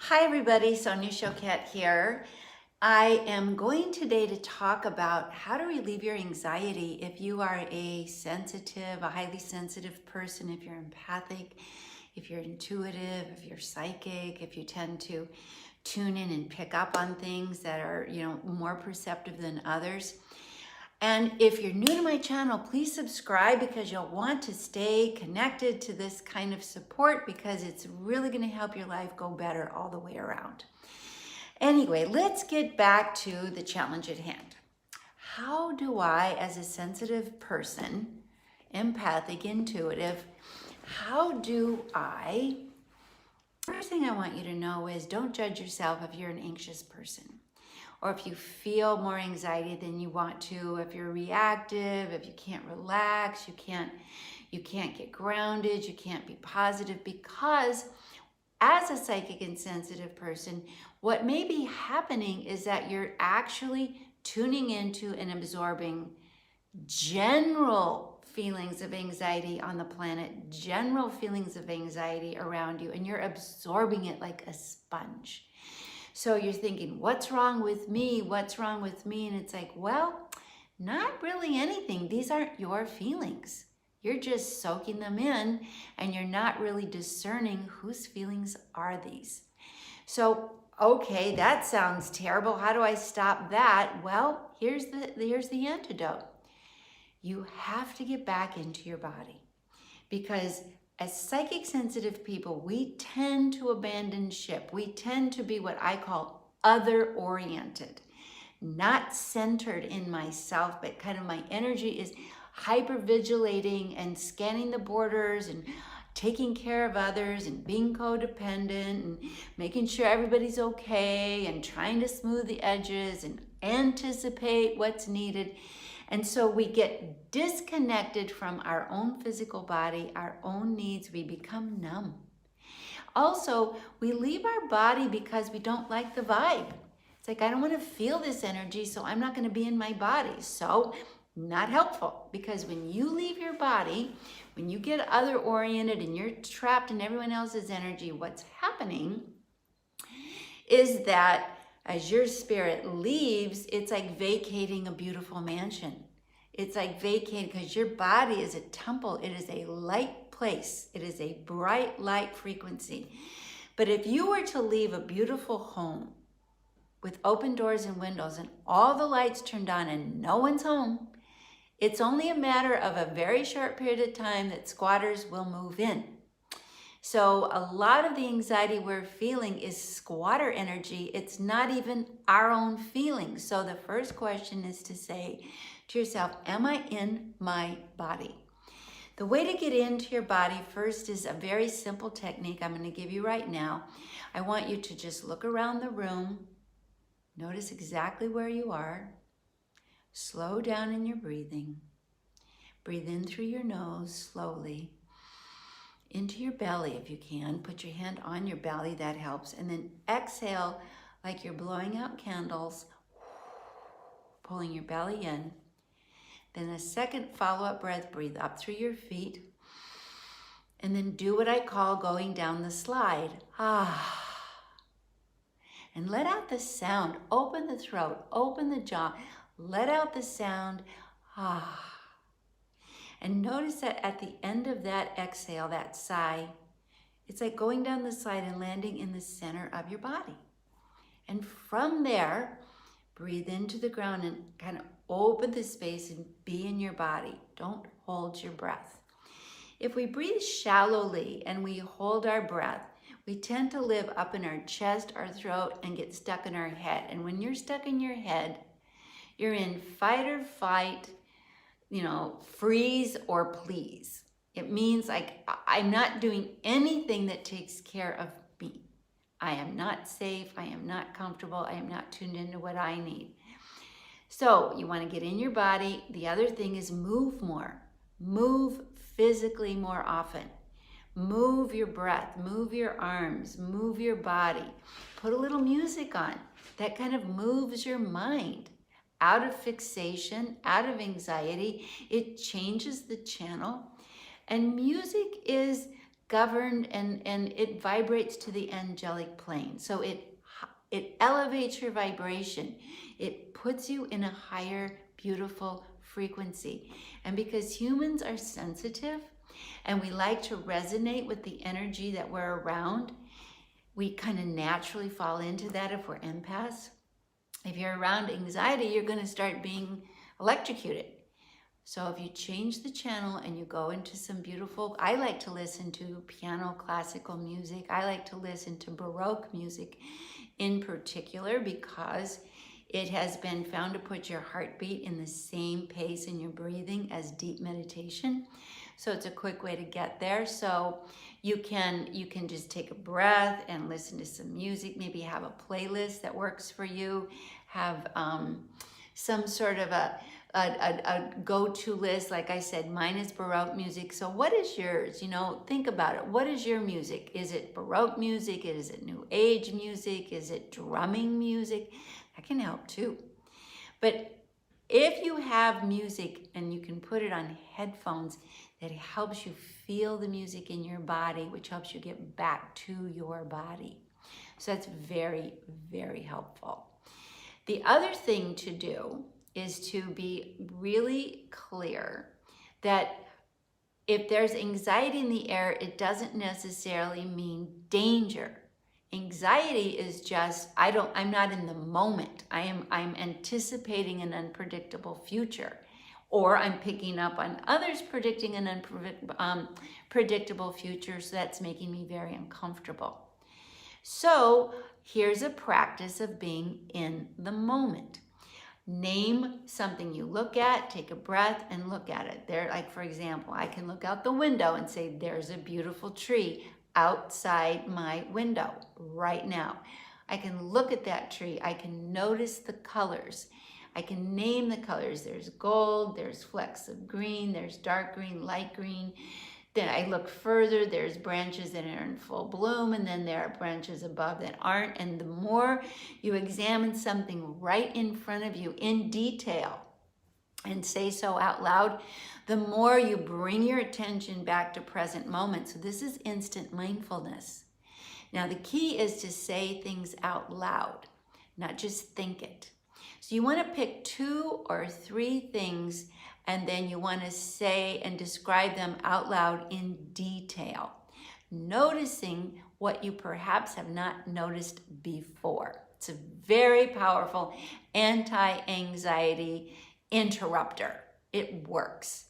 Hi everybody, Sonia Choquette here. I am going today to talk about how to relieve your anxiety if you are a highly sensitive person, if you're empathic, if you're intuitive, if you're psychic, if you tend to tune in and pick up on things that are, more perceptive than others. And if you're new to my channel, please subscribe because you'll want to stay connected to this kind of support because it's really going to help your life go better all the way around. Anyway, let's get back to the challenge at hand. How do I, as a sensitive person, empathic, intuitive, first thing I want you to know is don't judge yourself if you're an anxious person, or if you feel more anxiety than you want to, if you're reactive, if you can't relax, you can't get grounded, you can't be positive, because as a psychic and sensitive person, what may be happening is that you're actually tuning into and absorbing general feelings of anxiety on the planet, general feelings of anxiety around you, and you're absorbing it like a sponge. So you're thinking, what's wrong with me? What's wrong with me? And it's like, well, not really anything. These aren't your feelings. You're just soaking them in and you're not really discerning whose feelings are these. So, okay, that sounds terrible. How do I stop that? Well, here's the antidote. You have to get back into your body, because as psychic sensitive people, we tend to abandon ship. We tend to be what I call other oriented, not centered in myself, but kind of my energy is hypervigilating and scanning the borders and taking care of others and being codependent and making sure everybody's okay and trying to smooth the edges and anticipate what's needed. And so we get disconnected from our own physical body, our own needs. We become numb. Also, we leave our body because we don't like the vibe. It's like, I don't want to feel this energy, so I'm not going to be in my body. So, not helpful, because when you leave your body, when you get other oriented and you're trapped in everyone else's energy, what's happening is that as your spirit leaves, it's like vacating a beautiful mansion. It's like vacating, because your body is a temple. It is a light place. It is a bright light frequency. But if you were to leave a beautiful home with open doors and windows and all the lights turned on and no one's home, it's only a matter of a very short period of time that squatters will move in. So a lot of the anxiety we're feeling is squatter energy. It's not even our own feelings. So the first question is to say to yourself, am I in my body? The way to get into your body first is a very simple technique I'm going to give you right now. I want you to just look around the room. Notice exactly where you are. Slow down in your breathing. Breathe in through your nose slowly. Into your belly if you can. Put your hand on your belly, that helps. And then exhale like you're blowing out candles, pulling your belly in. Then a second follow-up breath, breathe up through your feet. And then do what I call going down the slide. And let out the sound. Open the throat, open the jaw. Let out the sound. And notice that at the end of that exhale, that sigh, it's like going down the slide and landing in the center of your body. And from there, breathe into the ground and kind of open the space and be in your body. Don't hold your breath. If we breathe shallowly and we hold our breath, we tend to live up in our chest, our throat, and get stuck in our head. And when you're stuck in your head, you're in fight or flight, freeze or please. It means like, I'm not doing anything that takes care of me. I am not safe. I am not comfortable. I am not tuned into what I need. So you want to get in your body. The other thing is move more. Move physically more often. Move your breath, move your arms, move your body. Put a little music on that kind of moves your mind out of fixation, out of anxiety. It changes the channel. And music is governed and it vibrates to the angelic plane. So it elevates your vibration. It puts you in a higher, beautiful frequency. And because humans are sensitive and we like to resonate with the energy that we're around, we kind of naturally fall into that if we're empaths. If you're around anxiety, you're going to start being electrocuted. So if you change the channel and you go into some beautiful, I like to listen to piano classical music. I like to listen to Baroque music in particular because it has been found to put your heartbeat in the same pace in your breathing as deep meditation. So it's a quick way to get there. So you can just take a breath and listen to some music. Maybe have a playlist that works for you. Have some sort of a go-to list. Like I said, mine is Baroque music. So what is yours? You know, think about it. What is your music? Is it Baroque music? Is it New Age music? Is it drumming music? That can help too. But if you have music and you can put it on headphones, that helps you feel the music in your body, which helps you get back to your body. So that's very, very helpful. The other thing to do is to be really clear that if there's anxiety in the air, it doesn't necessarily mean danger. Anxiety is just, I'm not in the moment. I'm anticipating an unpredictable future, or I'm picking up on others predicting an unpredictable future, so that's making me very uncomfortable. So here's a practice of being in the moment. Name something you look at, take a breath and look at it. There, like for example, I can look out the window and say, there's a beautiful tree outside my window right now. I can look at that tree. I can notice the colors. I can name the colors. There's gold, there's flecks of green, there's dark green, light green. Then I look further, there's branches that are in full bloom, and then there are branches above that aren't. And the more you examine something right in front of you in detail and say so out loud, the more you bring your attention back to present moment. So this is instant mindfulness. Now the key is to say things out loud, not just think it. So you want to pick 2 or 3 things, and then you want to say and describe them out loud in detail, noticing what you perhaps have not noticed before. It's a very powerful anti-anxiety interrupter. It works.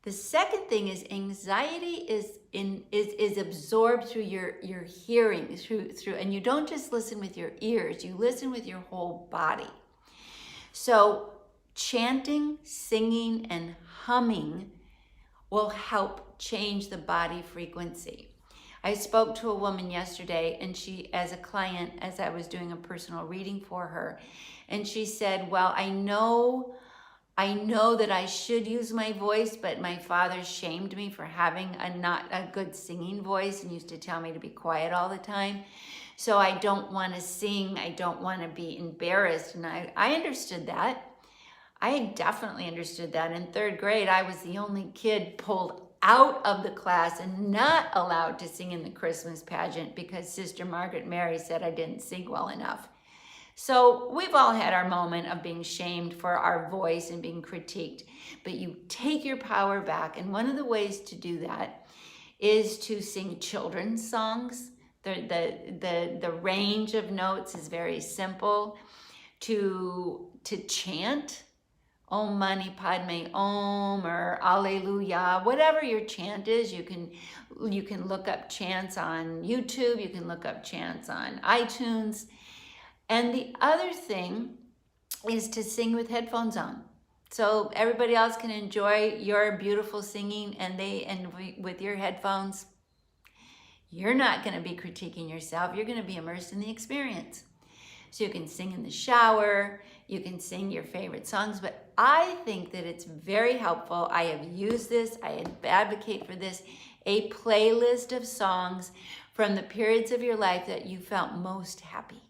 The second thing is anxiety is absorbed through your hearing, through, and you don't just listen with your ears, you listen with your whole body. So chanting, singing, and humming will help change the body frequency. I spoke to a woman yesterday, and she, as a client, as I was doing a personal reading for her, and she said, well, I know that I should use my voice, but my father shamed me for having not a good singing voice and used to tell me to be quiet all the time. So I don't want to sing. I don't want to be embarrassed. And I understood that. I definitely understood that. In 3rd grade, I was the only kid pulled out of the class and not allowed to sing in the Christmas pageant because Sister Margaret Mary said I didn't sing well enough. So we've all had our moment of being shamed for our voice and being critiqued, but you take your power back. And one of the ways to do that is to sing children's songs. The range of notes is very simple. To chant, Om Mani Padme Om or Alleluia, whatever your chant is, you can look up chants on YouTube, you can look up chants on iTunes. And the other thing is to sing with headphones on. So everybody else can enjoy your beautiful singing and with your headphones. You're not going to be critiquing yourself. You're going to be immersed in the experience. So you can sing in the shower, you can sing your favorite songs, but I think that it's very helpful. I have used this, I advocate for this, a playlist of songs from the periods of your life that you felt most happy.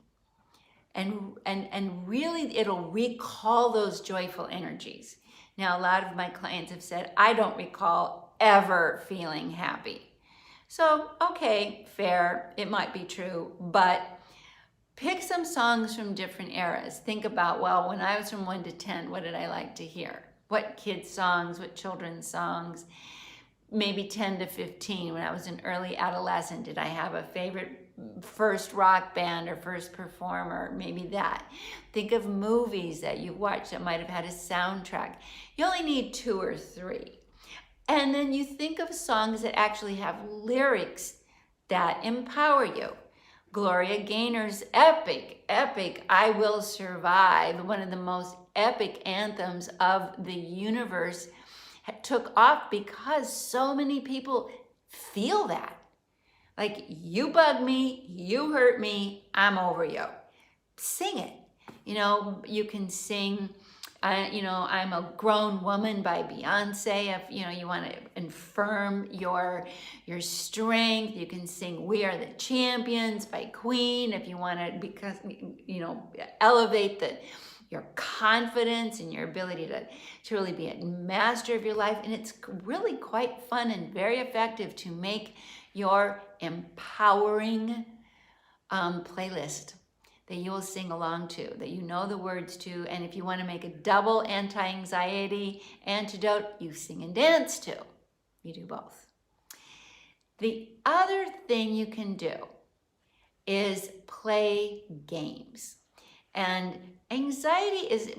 And really it'll recall those joyful energies. Now, a lot of my clients have said, I don't recall ever feeling happy. So, okay, fair, it might be true, but pick some songs from different eras. Think about, well, when I was from 1 to 10, what did I like to hear? What kids' songs, what children's songs? Maybe 10 to 15, when I was an early adolescent, did I have a favorite first rock band or first performer? Maybe that. Think of movies that you've watched that might have had a soundtrack. You only need 2 or 3. And then you think of songs that actually have lyrics that empower you. Gloria Gaynor's epic, I Will Survive, one of the most epic anthems of the universe, took off because so many people feel that. Like, you bug me, you hurt me, I'm over you. Sing it. You know, you can sing, I'm a Grown Woman by Beyonce. If, you want to affirm your strength, you can sing We Are the Champions by Queen. If you want to, because, elevate your confidence and your ability to really be a master of your life. And it's really quite fun and very effective to make your empowering playlist that you will sing along to, that you know the words to. And if you want to make a double anti-anxiety antidote, you sing and dance to. You do both. The other thing you can do is play games. And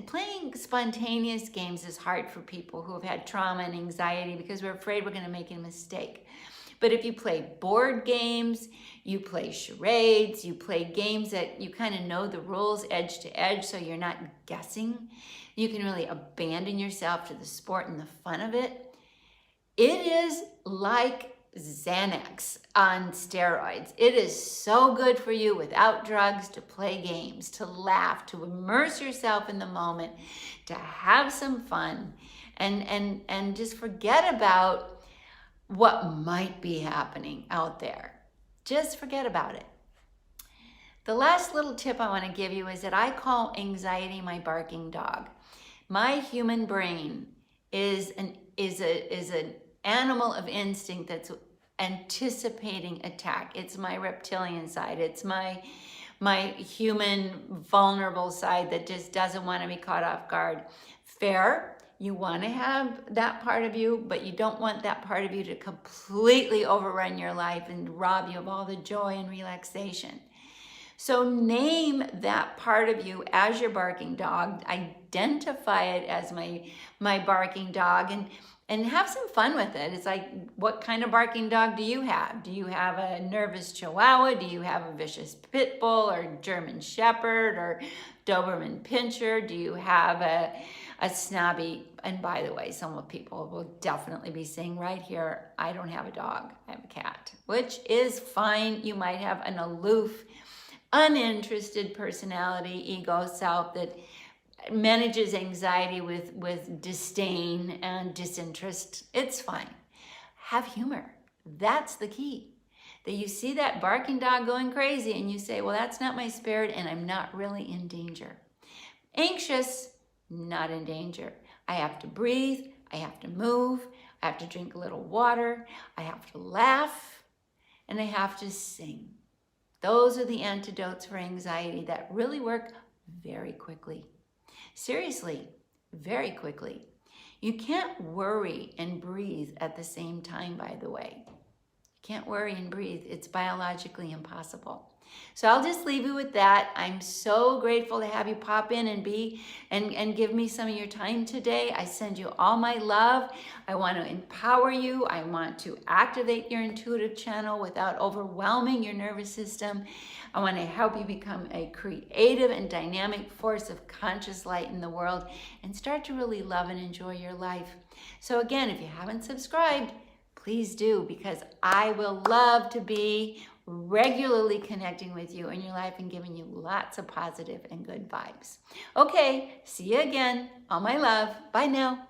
playing spontaneous games is hard for people who have had trauma and anxiety because we're afraid we're going to make a mistake. But if you play board games, you play charades, you play games that you kind of know the rules edge to edge so you're not guessing, you can really abandon yourself to the sport and the fun of it. It is like Xanax on steroids. It is so good for you without drugs to play games, to laugh, to immerse yourself in the moment, to have some fun, and just forget about what might be happening out there. Just forget about it. The last little tip I want to give you is that I call anxiety my barking dog. My human brain is an animal of instinct that's anticipating attack. It's my reptilian side. It's my human vulnerable side that just doesn't want to be caught off guard. Fair. You want to have that part of you, but you don't want that part of you to completely overrun your life and rob you of all the joy and relaxation. So name that part of you as your barking dog, identify it as my barking dog, and have some fun with it. It's like, what kind of barking dog do you have? Do you have a nervous Chihuahua? Do you have a vicious Pit Bull or German Shepherd or Doberman Pinscher? Do you have a snobby, and by the way, some people will definitely be saying right here, I don't have a dog, I have a cat, which is fine. You might have an aloof, uninterested personality, ego self that manages anxiety with disdain and disinterest. It's fine. Have humor. That's the key. That you see that barking dog going crazy and you say, well, that's not my spirit and I'm not really in danger. Anxious, not in danger. I have to breathe. I have to move. I have to drink a little water. I have to laugh. And I have to sing. Those are the antidotes for anxiety that really work very quickly. Seriously, very quickly. You can't worry and breathe at the same time, by the way. You can't worry and breathe. It's biologically impossible. So I'll just leave you with that. I'm so grateful to have you pop in and give me some of your time today. I send you all my love. I want to empower you. I want to activate your intuitive channel without overwhelming your nervous system. I want to help you become a creative and dynamic force of conscious light in the world and start to really love and enjoy your life. So again, if you haven't subscribed, please do, because I will love to be regularly connecting with you in your life and giving you lots of positive and good vibes. Okay, see you again. All my love. Bye now.